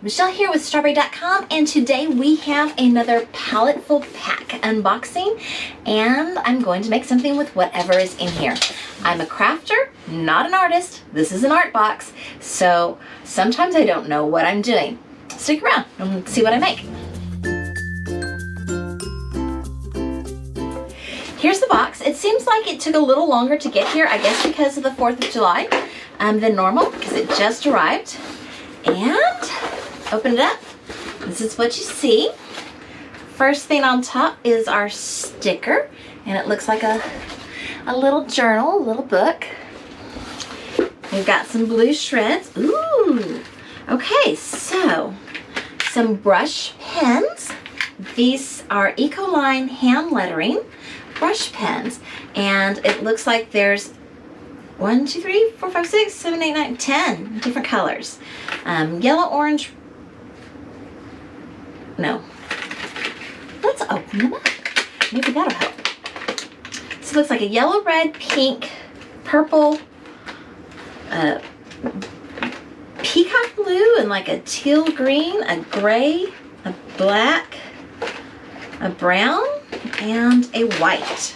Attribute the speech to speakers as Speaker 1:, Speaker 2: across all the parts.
Speaker 1: Michelle here with StrawBearie.com, and today we have another Paletteful pack unboxing, and I'm going to make something with whatever is in here. I'm a crafter, not an artist. This is an art box, so sometimes I don't know what I'm doing. Stick around and see what I make. Here's the box. It seems like it took a little longer to get here, I guess because of the 4th of July than normal, because it just arrived. And open it up. This is what you see. First thing on top is our sticker, and it looks like a little journal, a little book. We've got some blue shreds. Ooh. Okay, so some brush pens. These are Ecoline hand lettering brush pens, and it looks like there's 1, 2, 3, 4, 5, 6, 7, 8, 9, 10 different colors. Yellow, orange. No. Let's open them up. Maybe that'll help. So it looks like a yellow, red, pink, purple, peacock blue, and like a teal green, a gray, a black, a brown, and a white.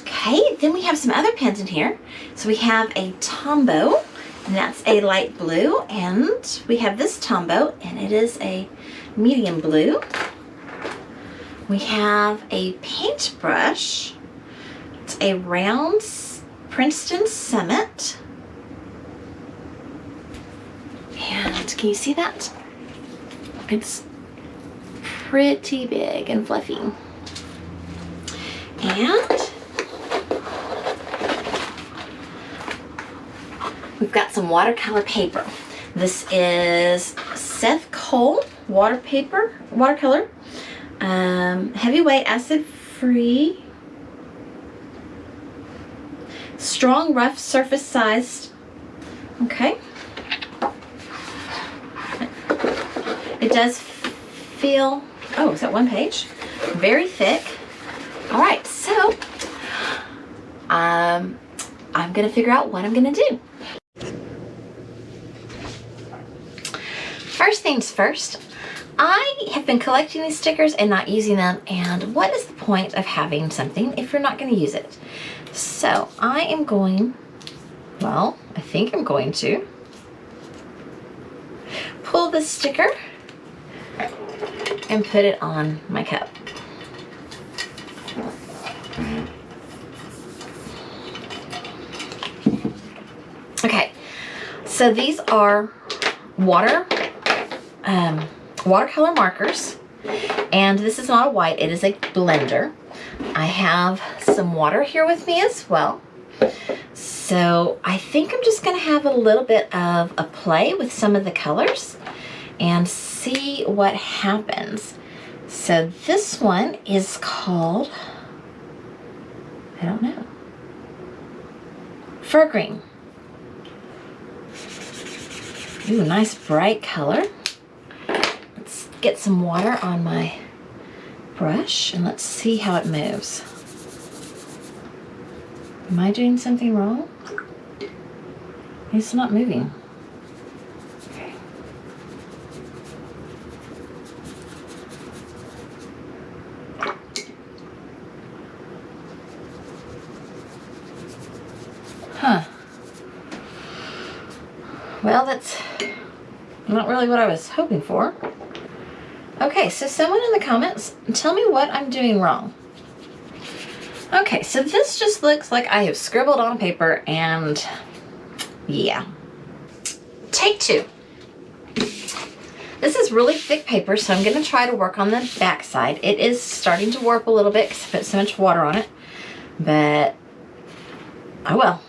Speaker 1: Okay, then we have some other pens in here. So we have a Tombow, and that's a light blue, and we have this Tombow, and it is a medium blue. We have a paintbrush. It's a round Princeton Summit. And can you see that? It's pretty big and fluffy. And we've got some watercolor paper. This is Seth Cole watercolor, heavyweight, acid-free, strong, rough, surface-sized. Okay. It does feel, oh, is that one page? Very thick. All right, so I'm gonna figure out what I'm gonna do. First things first, I have been collecting these stickers and not using them, and what is the point of having something if you're not going to use it? So I am going, well, I think I'm going to pull this sticker and put it on my cup. Okay, so these are watercolor markers, and this is not a white, it is a blender. I have some water here with me as well, so I think I'm just going to have a little bit of a play with some of the colors and see what happens. So this one is called, I don't know, Fir Green. Ooh, nice bright color. Let's get some water on my brush and let's see how it moves. Am I doing something wrong? It's not moving. Okay. Huh. Well, that's not really what I was hoping for. Okay, so someone in the comments, tell me what I'm doing wrong. Okay, so this just looks like I have scribbled on paper, and yeah. Take two. This is really thick paper, so I'm going to try to work on the back side. It is starting to warp a little bit because I put so much water on it, but oh well.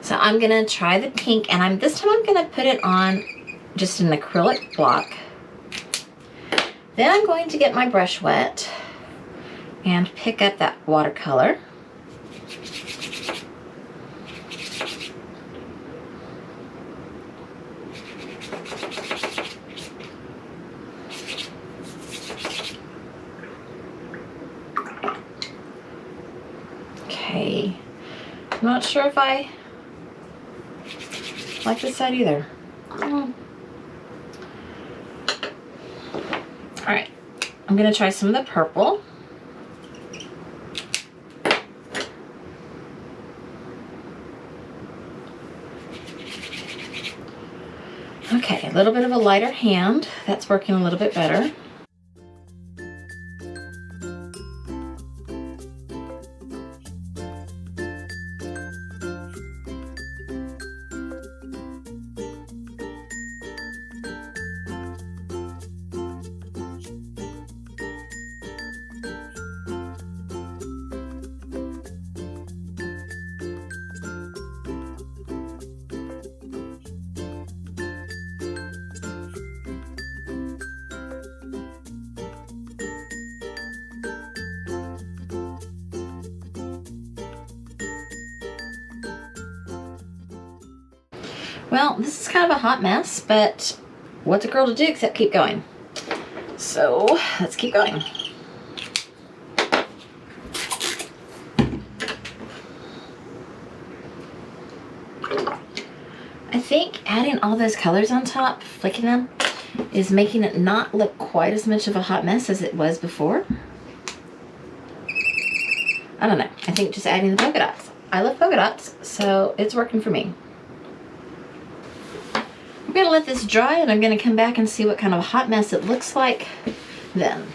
Speaker 1: So I'm going to try the pink, and this time I'm going to put it on just an acrylic block. Then I'm going to get my brush wet and pick up that watercolor. Okay, I'm not sure if I like this side either. All right, I'm gonna try some of the purple. Okay, a little bit of a lighter hand. That's working a little bit better. Well, this is kind of a hot mess, but what's a girl to do except keep going? So let's keep going. I think adding all those colors on top, flicking them, is making it not look quite as much of a hot mess as it was before. I don't know. I think just adding the polka dots. I love polka dots, so it's working for me. I'm gonna let this dry and I'm gonna come back and see what kind of a hot mess it looks like then.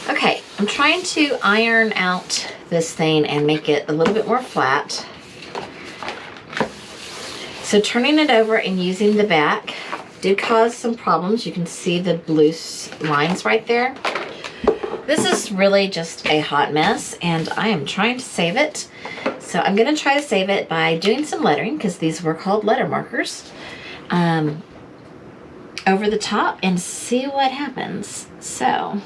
Speaker 1: Okay, I'm trying to iron out this thing and make it a little bit more flat. So turning it over and using the back did cause some problems. You can see the blue lines right there. This is really just a hot mess and I am trying to save it. So I'm gonna try to save it by doing some lettering, because these were called letter markers, over the top and see what happens. So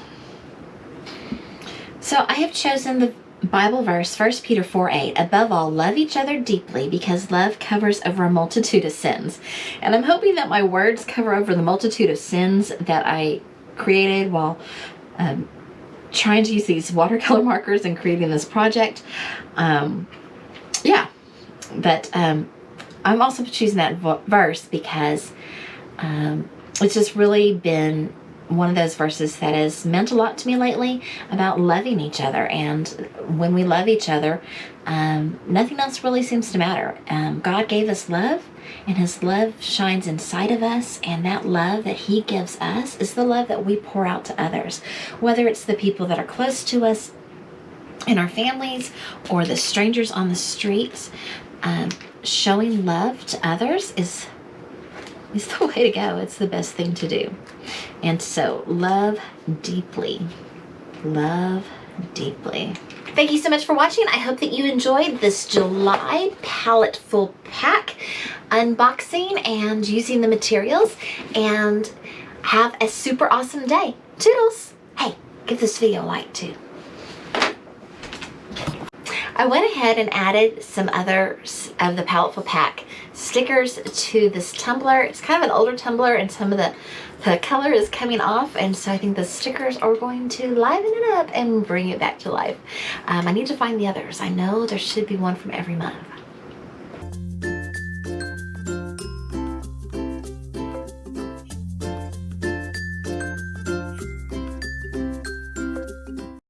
Speaker 1: I have chosen the Bible verse, 1 Peter 4:8, above all, love each other deeply because love covers over a multitude of sins. And I'm hoping that my words cover over the multitude of sins that I created while trying to use these watercolor markers and creating this project. Yeah, but I'm also choosing that verse because it's just really been one of those verses that has meant a lot to me lately about loving each other. And when we love each other, nothing else really seems to matter. God gave us love, and his love shines inside of us, and that love that he gives us is the love that we pour out to others, whether it's the people that are close to us in our families or the strangers on the streets. Showing love to others is the way to go. It's the best thing to do. And so love deeply. Love deeply. Thank you so much for watching. I hope that you enjoyed this July Paletteful pack unboxing and using the materials, and have a super awesome day. Toodles! Hey, give this video a like too. I went ahead and added some others of the Paletteful pack stickers to this tumbler. It's kind of an older tumbler and some of the color is coming off, and so I think the stickers are going to liven it up and bring it back to life. I need to find the others. I know there should be one from every month.